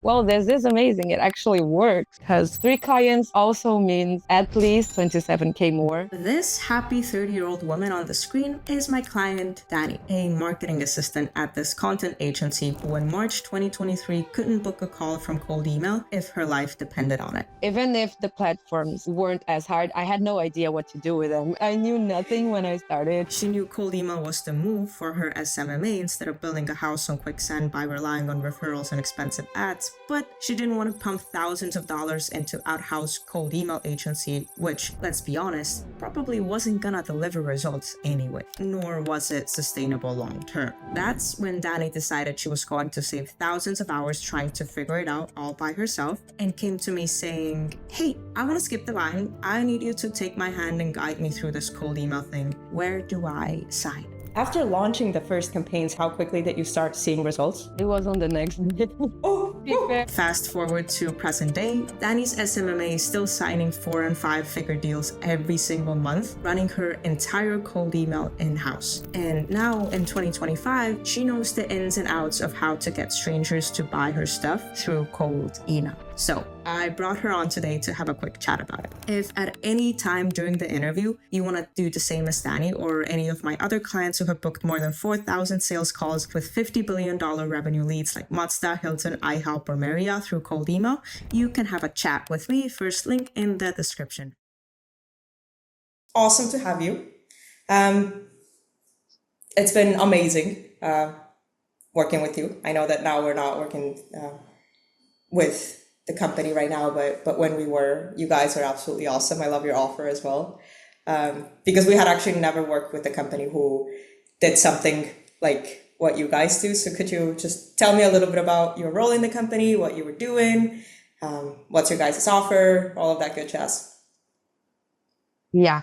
Well, this is amazing. It actually works because three clients also means at least 27K more. This happy 30-year-old woman on the screen is my client, Dani, a marketing assistant at this content agency who in March 2023 couldn't book a call from cold email if her life depended on it. Even if the platforms weren't as hard, I had no idea what to do with them. I knew nothing when I started. She knew cold email was the move for her SMMA instead of building a house on quicksand by relying on referrals and expensive ads, but she didn't want to pump thousands of dollars into outhouse cold email agency, which, let's be honest, probably wasn't gonna deliver results anyway, nor was it sustainable long term. That's when Dani decided she was going to save thousands of hours trying to figure it out all by herself and came to me saying, "Hey, I want to skip the line. I need you to take my hand and guide me through this cold email thing. Where do I sign?" After launching the first campaigns, how quickly did you start seeing results? It was on the next day. Fast forward to present day, Dani's SMMA is still signing 4 and 5 figure deals every single month, running her entire cold email in-house. And now in 2025, she knows the ins and outs of how to get strangers to buy her stuff through cold email. So I brought her on today to have a quick chat about it. If at any time during the interview you want to do the same as Dani or any of my other clients who have booked more than 4,000 sales calls with $50 billion revenue leads like Mazda, Hilton, iHelp, or Marriott through cold email, you can have a chat with me. First link in the description. Awesome to have you. It's been amazing working with you. I know that now we're not working with the company right now, but when we were, you guys are absolutely awesome. I love your offer as well, because we had actually never worked with a company who did something like what you guys do. So could you just tell me a little bit about your role in the company, what you were doing, what's your guys' offer, all of that good jazz? Yeah.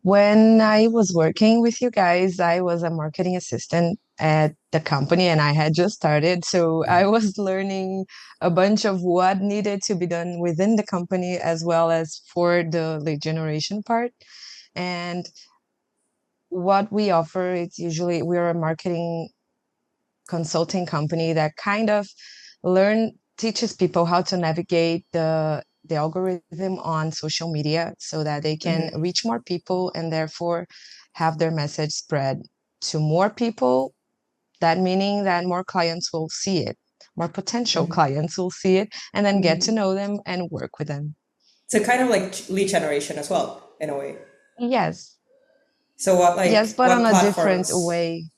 When I was working with you guys, I was a marketing assistant at the company and I had just started. So I was learning a bunch of what needed to be done within the company as well as for the lead generation part. And what we offer, it's usually we're a marketing consulting company that kind of teaches people how to navigate the algorithm on social media so that they can reach more people and therefore have their message spread to more people. That meaning that more clients will see it, more potential clients will see it, and then get to know them and work with them. So kind of like lead generation as well, in a way. Yes. So Yes, but what on a different platforms? way.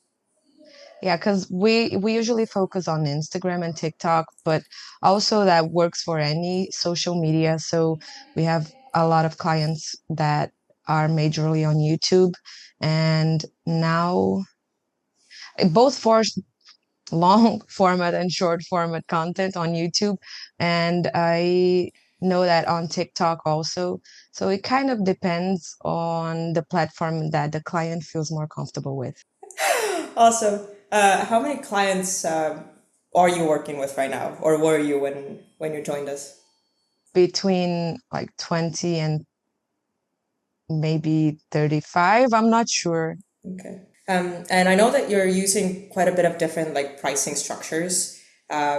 Yeah, because we usually focus on Instagram and TikTok, but also that works for any social media. So we have a lot of clients that are majorly on YouTube, and now both for long format and short format content on YouTube, and I know that on TikTok also. So it kind of depends on the platform that the client feels more comfortable with. Awesome. How many clients are you working with right now, or were you when you joined us? Between like 20 and maybe 35. I'm not sure. Okay. And I know that you're using quite a bit of different like pricing structures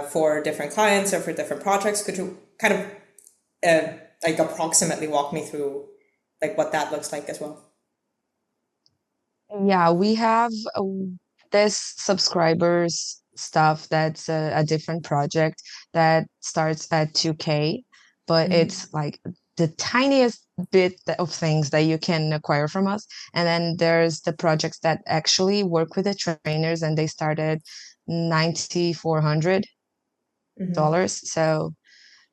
for different clients or for different projects. Could you kind of like approximately walk me through like what that looks like as well? Yeah, we have this subscribers stuff that's a different project that starts at 2K, but it's like the tiniest bit of things that you can acquire from us. And then there's the projects that actually work with the trainers and they start at $9,400. So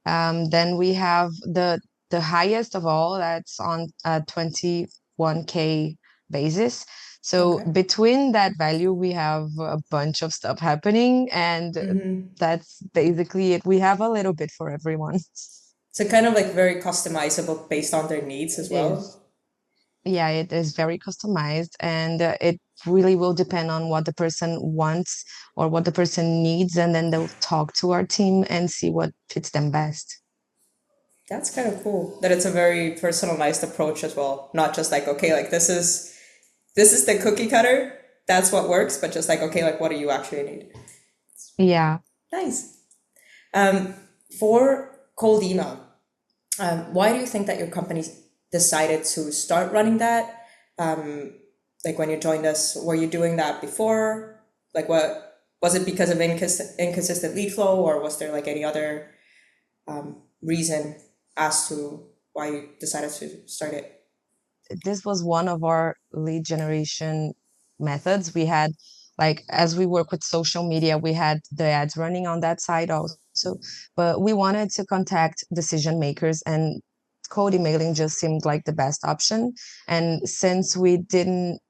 then we have the highest of all that's on a 21K basis. So Okay. between that value, we have a bunch of stuff happening, and that's basically it. We have a little bit for everyone. So kind of like very customizable based on their needs as It is. well. Yeah, it is very customized, and it really will depend on what the person wants or what the person needs, and then they'll talk to our team and see what fits them best. That's kind of cool that it's a very personalized approach as well. Not just like, okay, like this is the cookie cutter, that's what works, but just like, okay, like what do you actually need? Yeah. Nice. Um, For cold email, why do you think that your company decided to start running that? Like when you joined us, were you doing that before? Like what was it because of inconsistent lead flow, or was there like any other reason as to why you decided to start it? This was one of our lead generation methods. We had, like, as we work with social media, we had the ads running on that side also, but we wanted to contact decision makers, and cold emailing just seemed like the best option. And since we didn't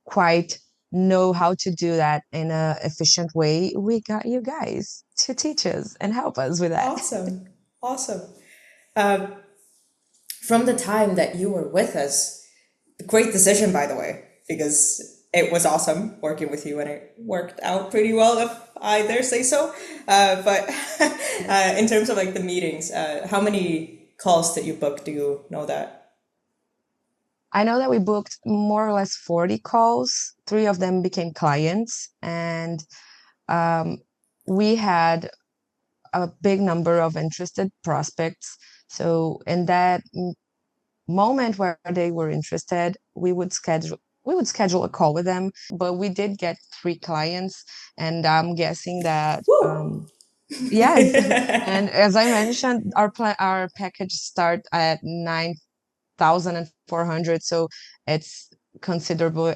quite know how to do that in a efficient way, we got you guys to teach us and help us with that. Awesome. Awesome. Um, from the time that you were with us, great decision, by the way, because it was awesome working with you and it worked out pretty well, if I dare say so. But in terms of like the meetings, how many calls did you book? Do you know that? I know that we booked more or less 40 calls. Three of them became clients, and um, we had a big number of interested prospects. So in that moment where they were interested, we would schedule a call with them. But we did get three clients, and I'm guessing that Woo! yes. And as I mentioned, our package start at 9,400, so it's considerable,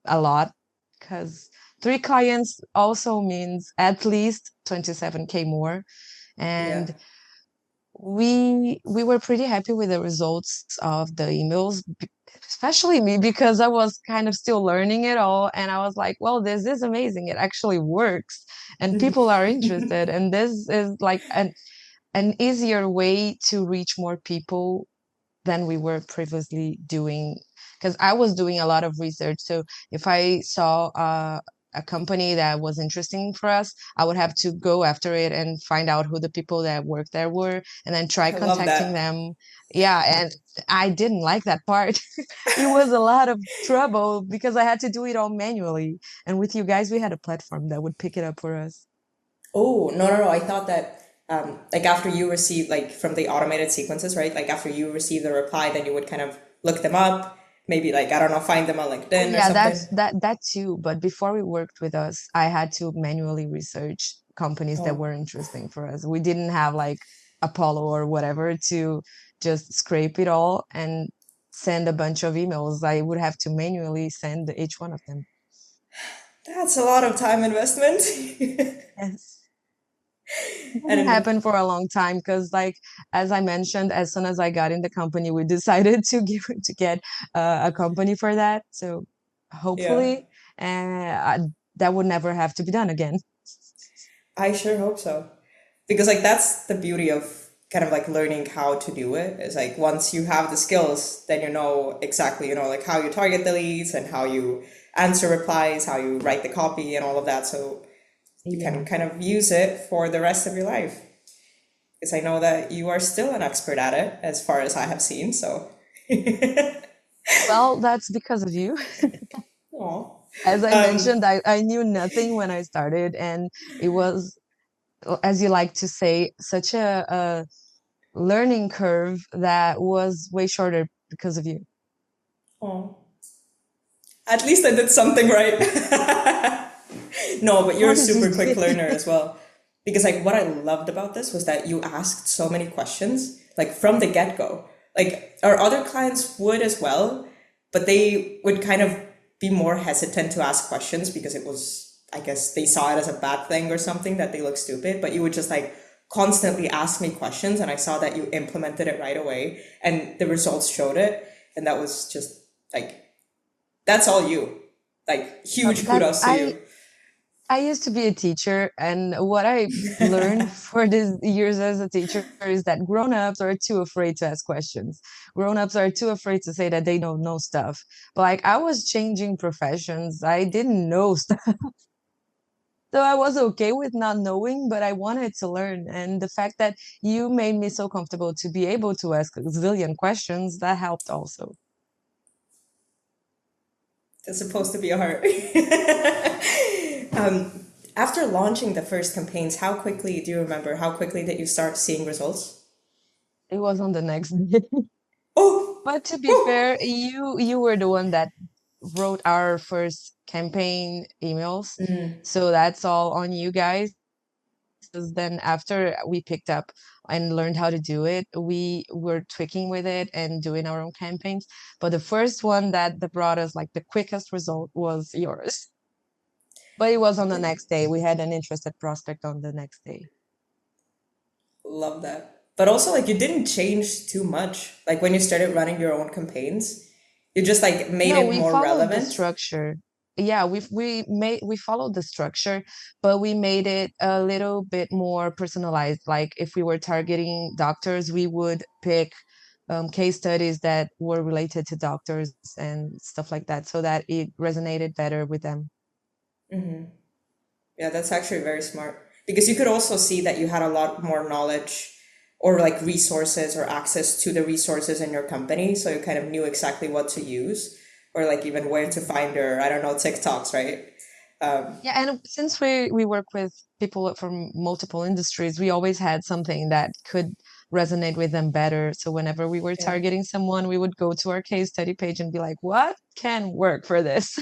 a lot, because three clients also means at least 27K more. Yeah. And we were pretty happy with the results of the emails, especially me, because I was kind of still learning it all, and I was like, well, this is amazing, it actually works, and people are interested, and this is like an easier way to reach more people than we were previously doing, because I was doing a lot of research. So if I saw a company that was interesting for us, I would have to go after it and find out who the people that worked there were, and then try I love contacting that. them. Yeah, and I didn't like that part. It was a lot of trouble because I had to do it all manually. And with you guys, we had a platform that would pick it up for us. Oh, no, no, no. I thought that like after you receive like from the automated sequences, right? Like after you receive the reply, then you would kind of look them up, maybe like I don't know, find them on Oh LinkedIn or yeah, something. that too. But before we worked with us, I had to manually research companies that Oh, were interesting for us. We didn't have like Apollo or whatever to just scrape it all and send a bunch of emails. I would have to manually send each one of them. that's a lot of time investment. Yes. It didn't And happen for a long time because, like, as I mentioned, as soon as I got in the company, we decided to get a company for that. So yeah, hopefully, that would never have to be done again. I sure hope so. Because like that's the beauty of kind of like learning how to do it is like once you have the skills, then you know exactly, like how you target the leads and how you answer replies, how you write the copy and all of that. So you can Yeah. kind of use it for the rest of your life. Because I know that you are still an expert at it, as far as I have seen. So, Well, that's because of you. oh, As I um, mentioned, I knew nothing when I started, and it was, as you like to say, such a learning curve that was way shorter because of you. oh, at least I did something right. No, but you're a What did you super quick do? learner as well. Because like what I loved about this was that you asked so many questions, like from the get-go. Like our other clients would as well, but they would kind of be more hesitant to ask questions because it was, I guess they saw it as a bad thing or something that they look stupid. But you would just like constantly ask me questions and I saw that you implemented it right away and the results showed it. And that was just like that's all you. Like huge That kudos to you. I used to be a teacher, and what I learned for these years as a teacher is that grown-ups are too afraid to ask questions. Grown-ups are too afraid to say that they don't know stuff. But like, I was changing professions. I didn't know stuff. So I was okay with not knowing, but I wanted to learn. And the fact that you made me so comfortable to be able to ask a zillion questions, that helped also. It's supposed to be a heart. um, After launching the first campaigns, how quickly do you remember? How quickly did you start seeing results? It was on the next day. Oh, But to be oh. fair, you were the one that wrote our first campaign emails. So that's all on you guys. 'Cause then after we picked up and learned how to do it, we were tweaking with it and doing our own campaigns. But the first one that brought us like the quickest result was yours. But it was on the next day. We had an interested prospect on the next day. Love that. But also, like, you didn't change too much. Like, when you started running your own campaigns, you just like made No, it we more followed the relevant. structure. Yeah, we followed the structure, but we made it a little bit more personalized. Like if we were targeting doctors, we would pick case studies that were related to doctors and stuff like that, so that it resonated better with them. Yeah, that's actually very smart because you could also see that you had a lot more knowledge or like resources or access to the resources in your company. So you kind of knew exactly what to use or like even where to find your, I don't know, TikToks, right? Yeah, and since we work with people from multiple industries, we always had something that could resonate with them better. So whenever we were Yeah. targeting someone, we would go to our case study page and be like, what can work for this?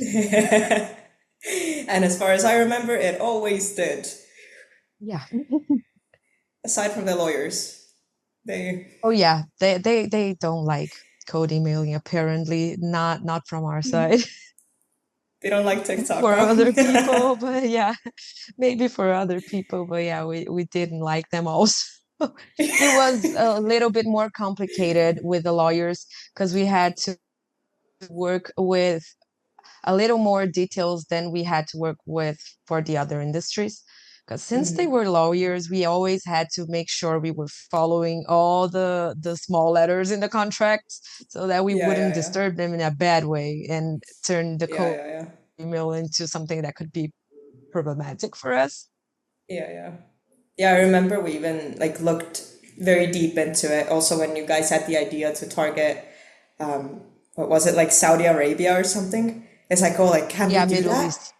And as far as I remember, it always did, Yeah. aside from the lawyers. They Oh yeah, they don't like code emailing apparently, not from our side. they don't like TikTok, For other huh? people, but yeah, maybe for other people, but yeah, we didn't like them also. It was a little bit more complicated with the lawyers because we had to work with a little more details than we had to work with for the other industries. Because since they were lawyers, we always had to make sure we were following all the small letters in the contracts so that we Yeah, wouldn't yeah, yeah. disturb them in a bad way and turn the Yeah, code yeah, yeah. email into something that could be problematic for us. Yeah, yeah. Yeah, I remember we even like looked very deep into it. Also, when you guys had the idea to target, what was it, like Saudi Arabia or something? It's like, oh, like, can we Yeah, do Middle that? East,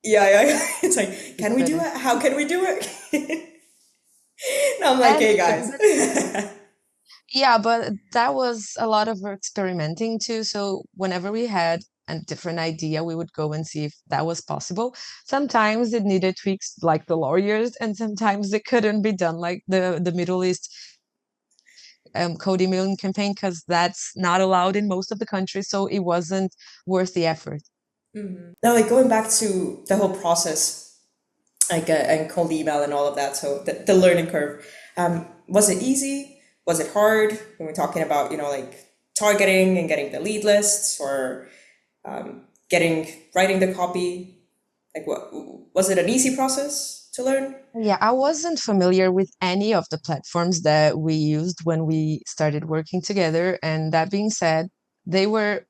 Yeah, yeah, yeah. It's like, we can we do couldn't. it? How can we do it? And I'm like, And hey, guys. yeah, but that was a lot of experimenting too. So whenever we had a different idea, we would go and see if that was possible. Sometimes it needed tweaks like the lawyers, and sometimes it couldn't be done like the Middle East code emailing campaign because that's not allowed in most of the countries. So it wasn't worth the effort. Now, like going back to the whole process, like and cold email and all of that. So the learning curve, was it easy? Was it hard? When we're talking about, like targeting and getting the lead lists or getting writing the copy, like what was it an easy process to learn? Yeah, I wasn't familiar with any of the platforms that we used when we started working together. And that being said, they were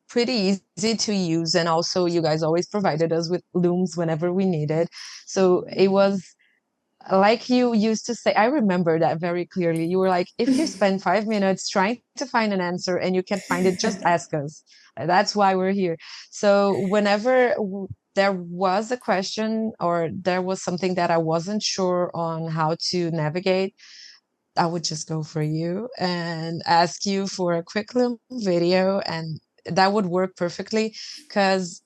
pretty easy to use. And also, you guys always provided us with looms whenever we needed. So it was like you used to say, I remember that very clearly. You were like, if you spend 5 minutes trying to find an answer and you can't find it, just ask us. That's why we're here. So whenever there was a question or there was something that I wasn't sure on how to navigate, I would just go for you and ask you for a quick little video, and that would work perfectly because,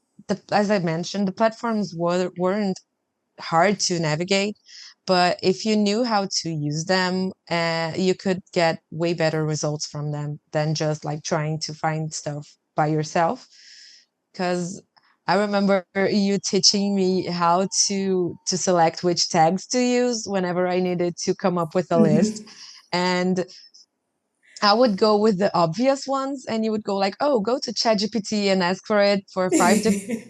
as I mentioned, the platforms weren't hard to navigate, but if you knew how to use them, you could get way better results from them than just like trying to find stuff by yourself. Because I remember you teaching me how to select which tags to use whenever I needed to come up with a list. And I would go with the obvious ones, and you would go like, "Oh, go to ChatGPT and ask for it for five different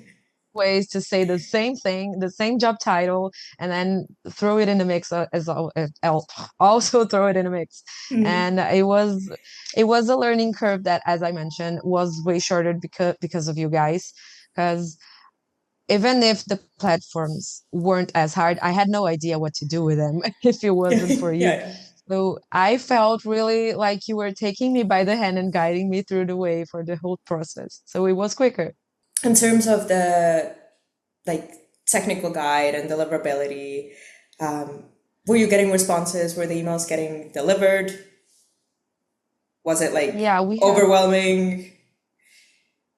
ways to say the same thing, the same job title, and then throw it in the mix also throw it in the mix." And it was a learning curve that, as I mentioned, was way shorter because of you guys. Because even if the platforms weren't as hard, I had no idea what to do with them if it wasn't for you. Yeah, So I felt really like you were taking me by the hand and guiding me through the way for the whole process. So it was quicker. in terms of the like technical guide and deliverability. Um, were you getting responses? Were the emails getting delivered? Was it like Yeah, overwhelming?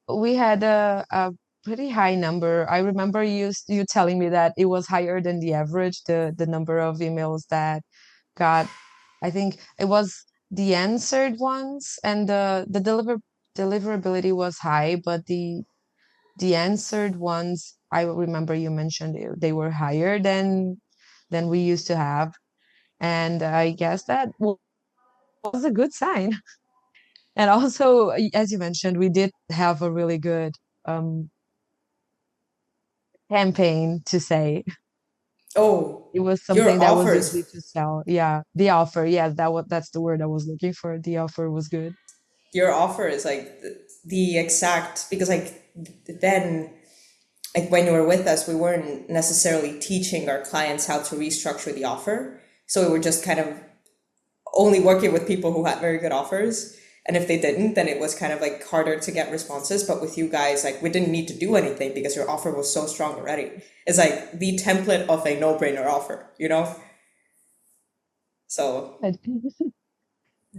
we had a pretty high number. I remember you telling me that it was higher than the average, the number of emails that got, I think it was the answered ones, and the deliverability was high, but the answered ones, I remember you mentioned they were higher than we used to have. And I guess that was a good sign. And also, as you mentioned, we did have a really good um, campaign to say. Oh, It was your something that was easy offers, to sell. Yeah, the offer. Yeah, that's the word I was looking for. The offer was good. your offer is like the exact, because like then, like when you were with us, we weren't necessarily teaching our clients how to restructure the offer. So we were just kind of only working with people who had very good offers. And if they didn't, then it was kind of like harder to get responses. But with you guys, like we didn't need to do anything because your offer was so strong already. It's like the template of a no-brainer offer, you know? So Good.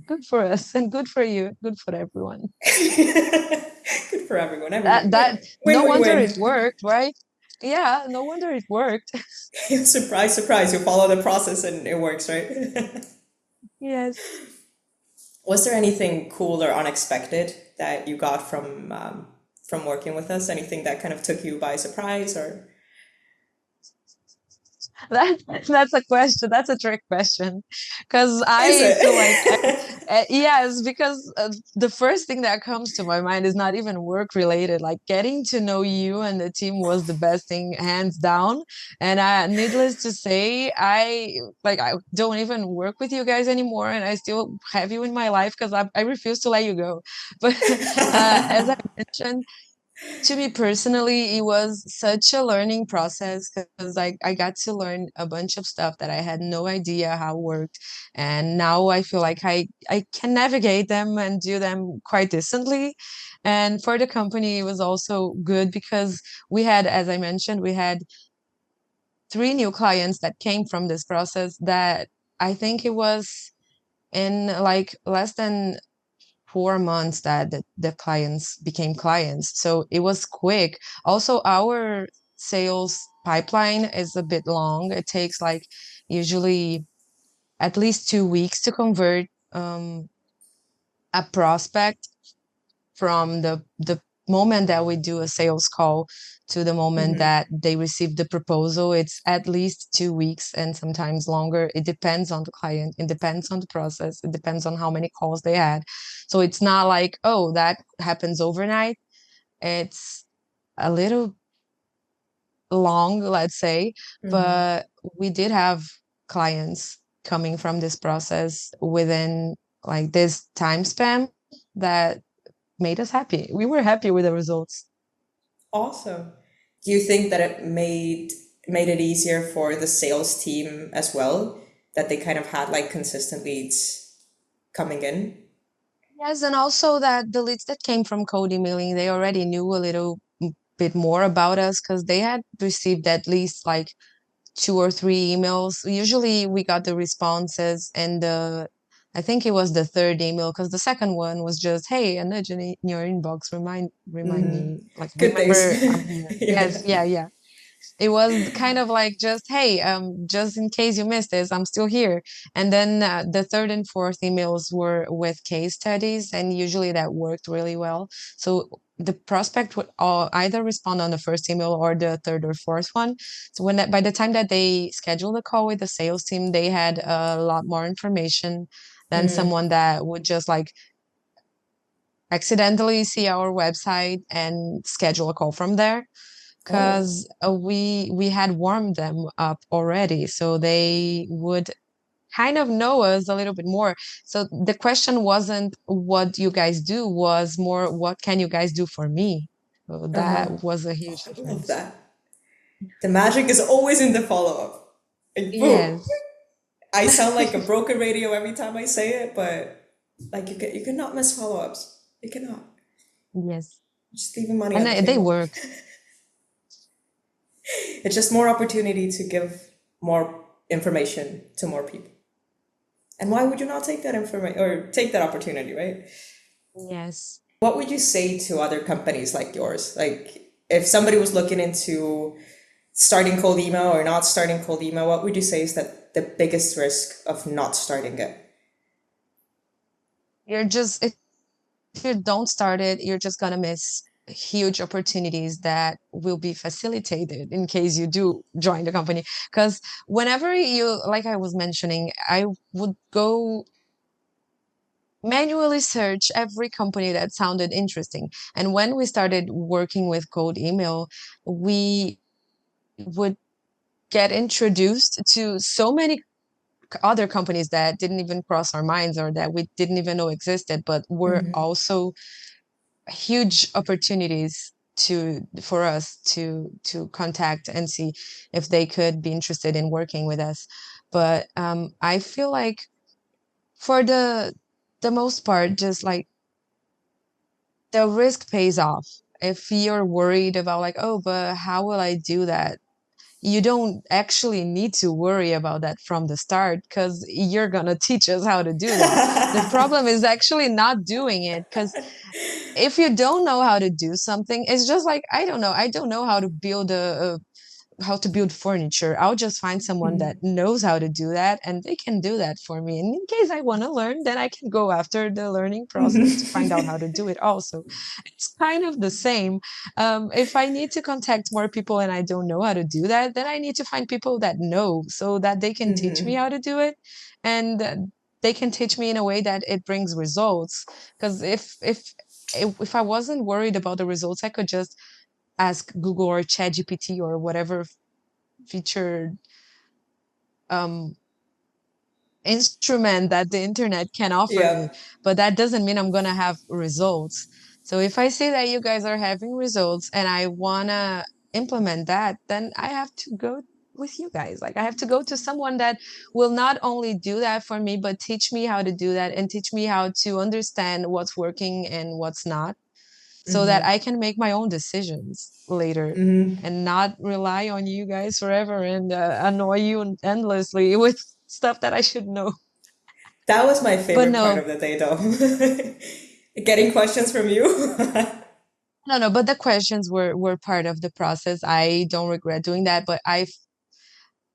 Good for us and good for you. Good for everyone. good for everyone. That Everyone that win, no win, wonder win. it worked, right? Yeah, no wonder it worked. Surprise, surprise. You follow the process and it works, right? Yes. Was there anything cool or unexpected that you got from working with us? Anything that kind of took you by surprise, or That that's a question. That's a trick question, because is I feel like it? yes, because the first thing that comes to my mind is not even work related. Like getting to know you and the team was the best thing, hands down. And needless to say, I don't even work with you guys anymore, and I still have you in my life because I refuse to let you go. But as I mentioned, to me personally, it was such a learning process because I got to learn a bunch of stuff that I had no idea how it worked. And now I feel like I can navigate them and do them quite decently. And for the company, it was also good because we had, as I mentioned, we had three new clients that came from this process that I think it was in like less than 4 months that the clients became clients. So it was quick. Also, our sales pipeline is a bit long. It takes like usually at least 2 weeks to convert a prospect from the moment that we do a sales call to the moment Mhm. that they receive the proposal. It's at least 2 weeks and sometimes longer. It depends on the client, it depends on the process, it depends on how many calls they had. So it's not like, oh, that happens overnight. It's a little long, let's say, Mhm. but we did have clients coming from this process within like this time span that made us happy. We were happy with the results. Awesome. Do you think that it made it easier for the sales team as well, that they kind of had like consistent leads coming in? Yes, and also that the leads that came from cold emailing, they already knew a little bit more about us because they had received at least like 2 or 3 emails. Usually we got the responses and I think it was the third email because the second one was just, hey, a nudge in your inbox, remind me, like Good things. remember I'm here. Yes, Yeah. yeah, yeah. It was kind of like just, hey, just in case you missed this, I'm still here. And then the third and fourth emails were with case studies, and usually that worked really well. So the prospect would either respond on the first email or the third or fourth one. So by the time that they scheduled a call with the sales team, they had a lot more information than someone that would just like accidentally see our website and schedule a call from there Oh, because we had warmed them up already, so they would kind of know us a little bit more. So the question wasn't what you guys do, was more what can you guys do for me? So uh-huh. that was a huge I love difference. that. The magic is always in the follow-up. Like, boom. Yes. I sound like a broken radio every time I say it, but like you cannot miss follow-ups. You cannot. Yes. Just leaving money And on the they table. work. It's just more opportunity to give more information to more people. And why would you not take that information or take that opportunity, right? Yes. What would you say to other companies like yours? Like if somebody was looking into starting cold email or not starting cold email, what would you say is that the biggest risk of not starting it? You're just, if you don't start it, you're just gonna miss huge opportunities that will be facilitated in case you do join the company. Because whenever you, like I was mentioning, I would go manually search every company that sounded interesting. And when we started working with cold email, we would get introduced to so many other companies that didn't even cross our minds or that we didn't even know existed, but were also huge opportunities to for us to contact and see if they could be interested in working with us. But I feel like for the most part, just like the risk pays off. If you're worried about like, oh, but how will I do that? You don't actually need to worry about that from the start because you're going to teach us how to do that. The problem is actually not doing it because if you don't know how to do something, it's just like, I don't know how to build how to build furniture. I'll just find someone that knows how to do that and they can do that for me. And in case I want to learn, then I can go after the learning process to find out how to do it also. It's kind of the same. If I need to contact more people and I don't know how to do that, then I need to find people that know so that they can teach me how to do it. And they can teach me in a way that it brings results. Because if I wasn't worried about the results, I could just ask Google or ChatGPT or whatever featured um, instrument that the internet can offer me. Yeah. But that doesn't mean I'm going to have results. So if I see that you guys are having results and I want to implement that, then I have to go with you guys. Like I have to go to someone that will not only do that for me, but teach me how to do that and teach me how to understand what's working and what's not so that I can make my own decisions later and not rely on you guys forever and annoy you endlessly with stuff that I should know. That was my But favorite part no, of the day, though. Getting questions from you. no, but the questions were part of the process. I don't regret doing that, but I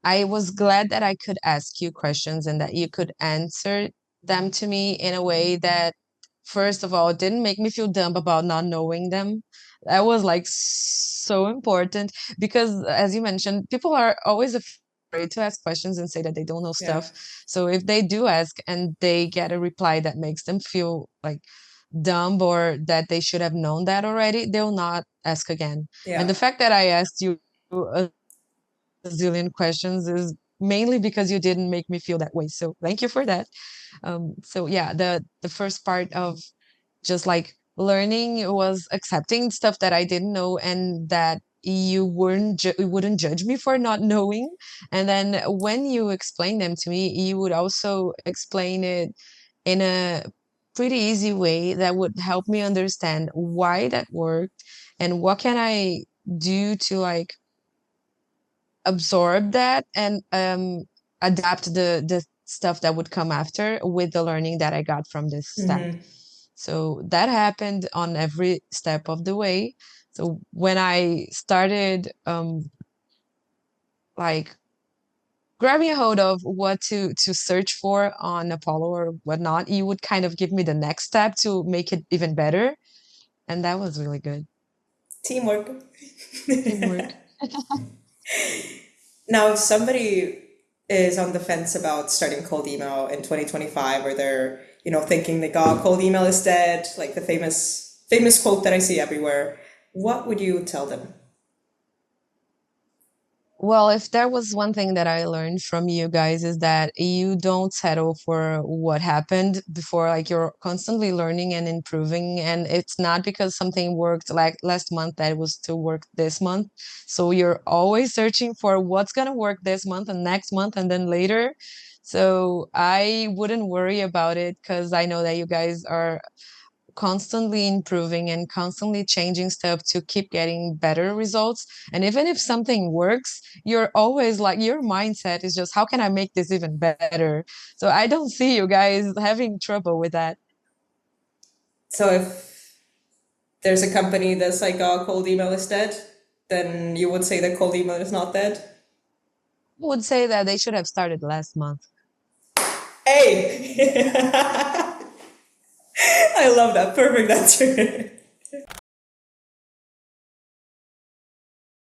was glad that I could ask you questions and that you could answer them to me in a way that, first of all, didn't make me feel dumb about not knowing them. That was like so important because, as you mentioned, people are always afraid to ask questions and say that they don't know Yeah. stuff. So if they do ask and they get a reply that makes them feel like dumb or that they should have known that already, they'll not ask again. And Yeah. the fact that I asked you a zillion questions is mainly because you didn't make me feel that way. So thank you for that. So yeah, the first part of just like learning was accepting stuff that I didn't know and that you wouldn't judge me for not knowing. And then when you explain them to me, you would also explain it in a pretty easy way that would help me understand why that worked and what can I do to like absorb that and adapt the stuff that would come after with the learning that I got from this step. So that happened on every step of the way. So when I started like grabbing a hold of what to search for on Apollo or whatnot, you would kind of give me the next step to make it even better. And that was really good. Teamwork. Teamwork. Now, if somebody is on the fence about starting cold email in 2025, or they're, thinking that God, cold email is dead, like the famous quote that I see everywhere, what would you tell them? Well, if there was one thing that I learned from you guys is that you don't settle for what happened before, like you're constantly learning and improving. And it's not because something worked like last month that it was to work this month. So you're always searching for what's going to work this month and next month and then later. So I wouldn't worry about it because I know that you guys are constantly improving and constantly changing stuff to keep getting better results. And even if something works, you're always like, your mindset is just, how can I make this even better? So I don't see you guys having trouble with that. So if there's a company that's like, oh, cold email is dead, then you would say that cold email is not dead. I would say that they should have started last month. Hey! I love that. Perfect answer.